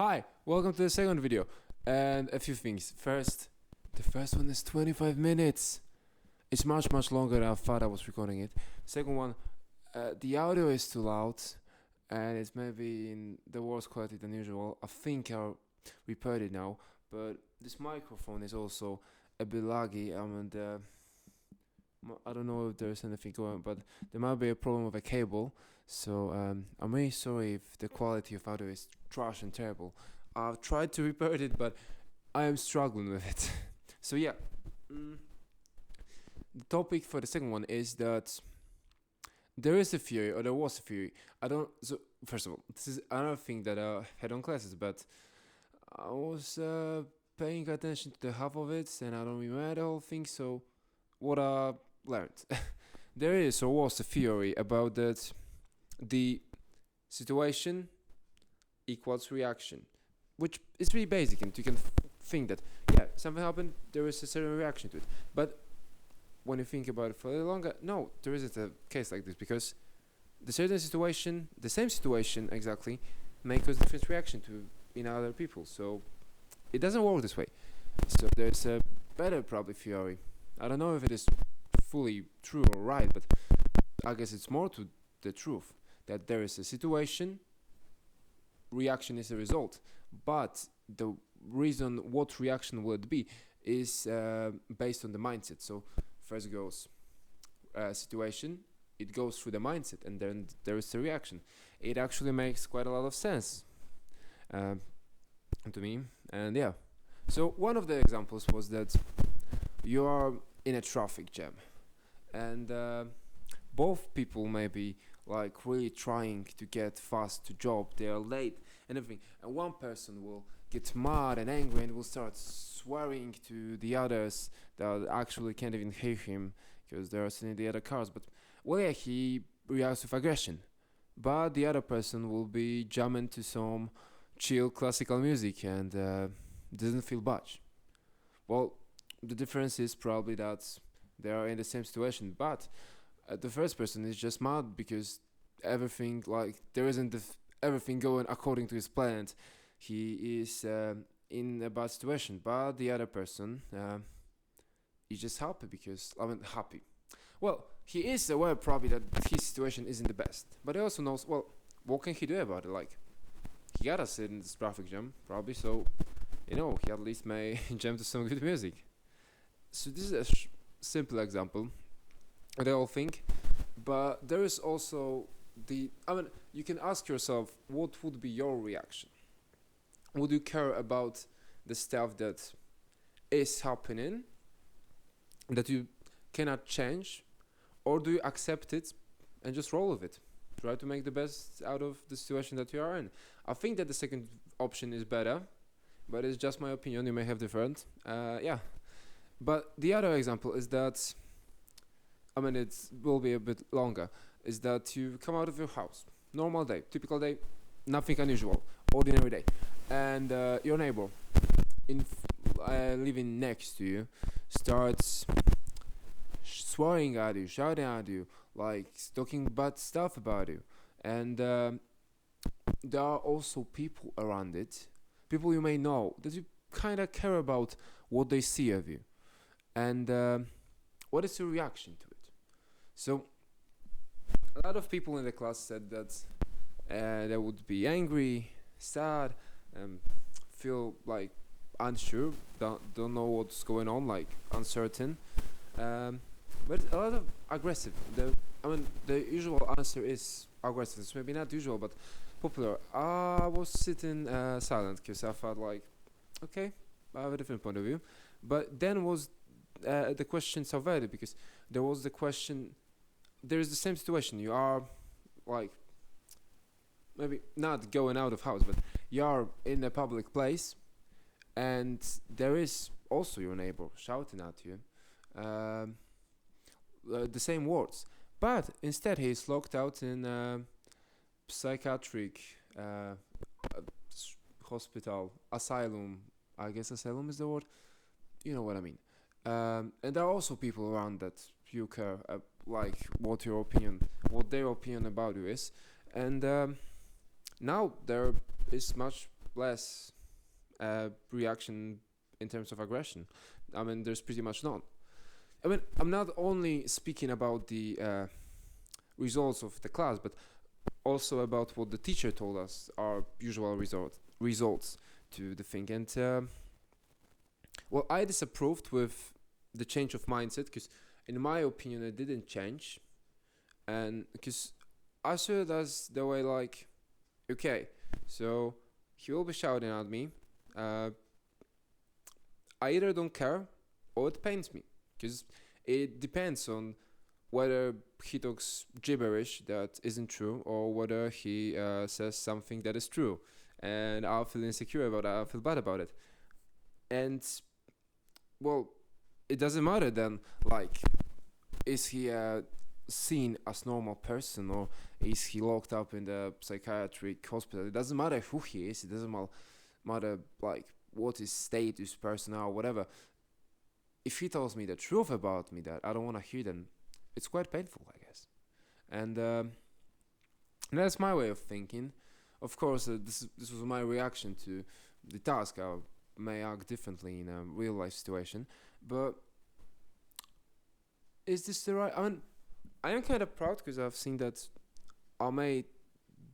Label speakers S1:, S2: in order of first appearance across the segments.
S1: Hi, welcome to the second video. And a few things. First, the first one is 25 minutes. It's much longer than I thought I was recording it. Second one, the audio is too loud and it's maybe in the worse quality than usual. I think I'll repair it now, but this microphone is also a bit laggy. I don't know if there's anything going on, but there might be a problem with a cable. So I'm really sorry if the quality of audio is trash and terrible. I've tried to repair it, but I am struggling with it. So yeah, the topic for the second one is that there is a theory, or there was a theory. I don't. So first of all, this is another thing that I had on classes, but I was paying attention to the half of it, and I don't remember the whole thing. So what I learned, there is or was a theory about that the situation equals reaction, which is really basic, and you can think that something happened, there is a certain reaction to it. But when you think about it for a little longer, no, there isn't a case like this, because the same situation exactly, may cause different reaction to in other people. So it doesn't work this way. So there's a better probably theory. I don't know if it is fully true or right, but I guess it's more to the truth that there is a situation, reaction is a result, but the reason what reaction will it be is based on the mindset. So first goes situation, it goes through the mindset, and then there is the reaction. It actually makes quite a lot of sense to me, and yeah. So one of the examples was that you are in a traffic jam, and both people may be like really trying to get fast to job, they are late and everything, and one person will get mad and angry and will start swearing to the others that actually can't even hear him because they are sitting in the other cars. But he reacts with aggression, but the other person will be jamming to some chill classical music and doesn't feel bad. Well, the difference is probably that they are in the same situation, but the first person is just mad because everything, like, there isn't everything going according to his plan. He is in a bad situation, but the other person is just happy because happy. Well, he is aware probably that his situation isn't the best, but he also knows, well, what can he do about it? Like, he gotta sit in this traffic jam probably, so he at least may jam to some good music. So this is a simple example, the whole thing, but there is also you can ask yourself, what would be your reaction? Would you care about the stuff that is happening, that you cannot change, or do you accept it and just roll with it? Try to make the best out of the situation that you are in. I think that the second option is better, but it's just my opinion. You may have different. But the other example is that, it will be a bit longer, is that you come out of your house, normal day, typical day, nothing unusual, ordinary day, and your neighbor living next to you starts swearing at you, shouting at you, like talking bad stuff about you, and there are also people around it, people you may know, that you kind of care about what they see of you. And what is your reaction to it? So a lot of people in the class said that they would be angry, sad, feel like unsure, don't know what's going on, like uncertain, but a lot of aggressive. The usual answer is aggressive. It's maybe not usual, but popular. I was sitting silent because I felt like, okay, I have a different point of view. But then was the question subverted, because there was the question, there is the same situation, you are like maybe not going out of house, but you are in a public place, and there is also your neighbor shouting at you the same words, but instead he is locked out in a psychiatric hospital, asylum. I guess asylum is the word, you know what I mean. And there are also people around that you care, like what their opinion about you is, and now there is much less reaction in terms of aggression. I mean, there's pretty much none. I mean, I'm not only speaking about the results of the class, but also about what the teacher told us our usual results to the thing. And well, I disapproved with the change of mindset because, in my opinion, it didn't change, and because I saw it as the way like, okay, so he will be shouting at me. Uh, I either don't care or it pains me because it depends on whether he talks gibberish that isn't true or whether he says something that is true, and I'll feel insecure about it. I'll feel bad about it, and well, it doesn't matter then. Like, is he seen as normal person or is he locked up in the psychiatric hospital? It doesn't matter who he is. It doesn't matter like what his status, personnel, whatever. If he tells me the truth about me that I don't want to hear, then it's quite painful, I guess. And that's my way of thinking. Of course, this was my reaction to the task. I may act differently in a real life situation, but is this the right? I mean, I am kind of proud because I've seen that I may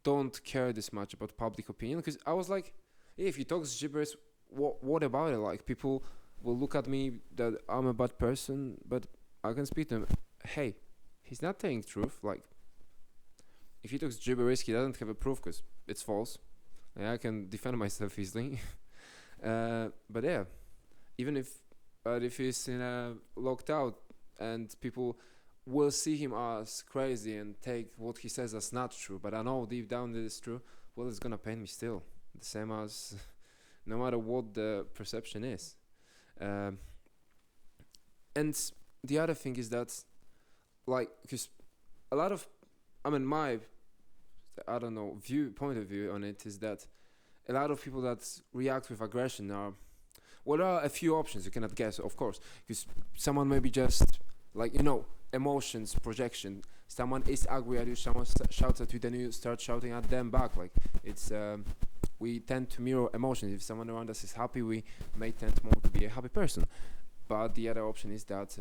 S1: don't care this much about public opinion because I was like, hey, if he talks gibberish, what about it? Like, people will look at me that I'm a bad person, but I can speak to him. Hey, he's not telling the truth. Like, if he talks gibberish, he doesn't have a proof because it's false. And I can defend myself easily. But yeah, even if he's locked out and people will see him as crazy and take what he says as not true, but I know deep down that it's true, well, it's gonna pain me still. The same as no matter what the perception is. And the other thing is that, like, because a lot of, I mean, my, I don't know, point of view on it is that a lot of people that react with aggression are, well, there are a few options you cannot guess, of course, because someone may be just, like, emotions, projection. Someone is angry at you, someone shouts at you, then you start shouting at them back. Like, it's, we tend to mirror emotions. If someone around us is happy, we may tend more to be a happy person. But the other option is that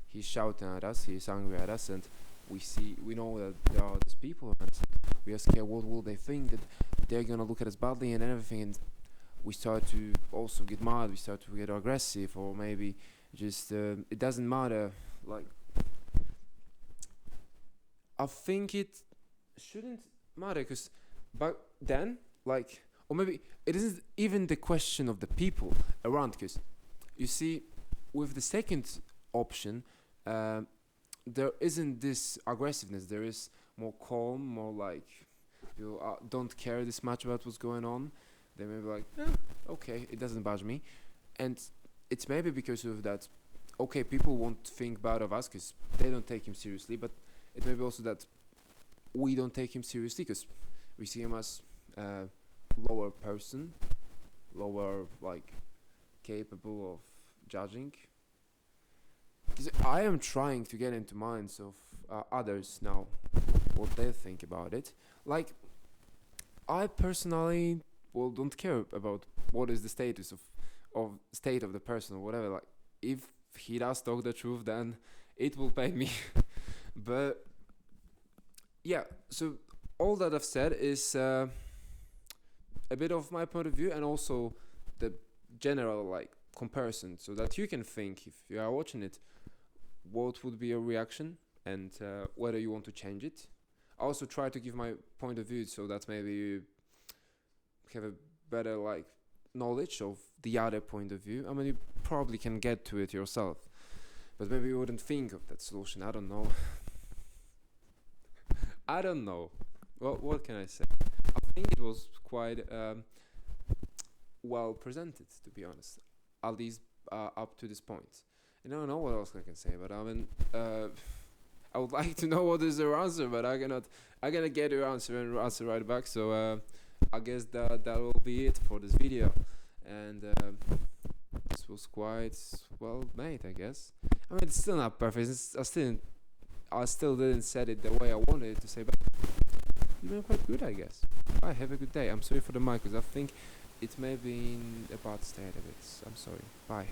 S1: he's shouting at us, he's angry at us, and we know that there are these people around us. We are scared, what will they think, that they're gonna look at us badly and everything, and we start to also get mad, we start to get aggressive, or maybe just, it doesn't matter, like, I think it shouldn't matter, because back then, like, or maybe it isn't even the question of the people around, because you see, with the second option, there isn't this aggressiveness, there is more calm, more like, you don't care this much about what's going on. They may be like, okay, it doesn't bother me. And it's maybe because of that, okay, people won't think bad of us because they don't take him seriously, but it may be also that we don't take him seriously because we see him as lower person, lower, like, capable of judging. Because I am trying to get into minds of others now, what they think about it. Like, I personally, well, don't care about what is the status of state of the person or whatever. Like, if he does talk the truth, then it will pain me. But yeah, so all that I've said is a bit of my point of view, and also the general, like, comparison, so that you can think, if you are watching it, what would be your reaction, and whether you want to change it. I also try to give my point of view so that maybe you have a better, like, knowledge of the other point of view. I mean, you probably can get to it yourself, but maybe you wouldn't think of that solution. I don't know. I don't know. Well, what can I say? I think it was quite well presented, to be honest, at least up to this point. And I don't know what else I can say, but I mean, I would like to know what is your answer, but I cannot get your answer and answer right back. So I guess that will be it for this video, and this was quite well made, I guess. I mean, it's still not perfect. I still didn't set it the way I wanted it to say, but it's been quite good, I guess. Bye, have a good day. I'm sorry for the mic, because I think it may be in a bad state of it. I'm sorry. Bye.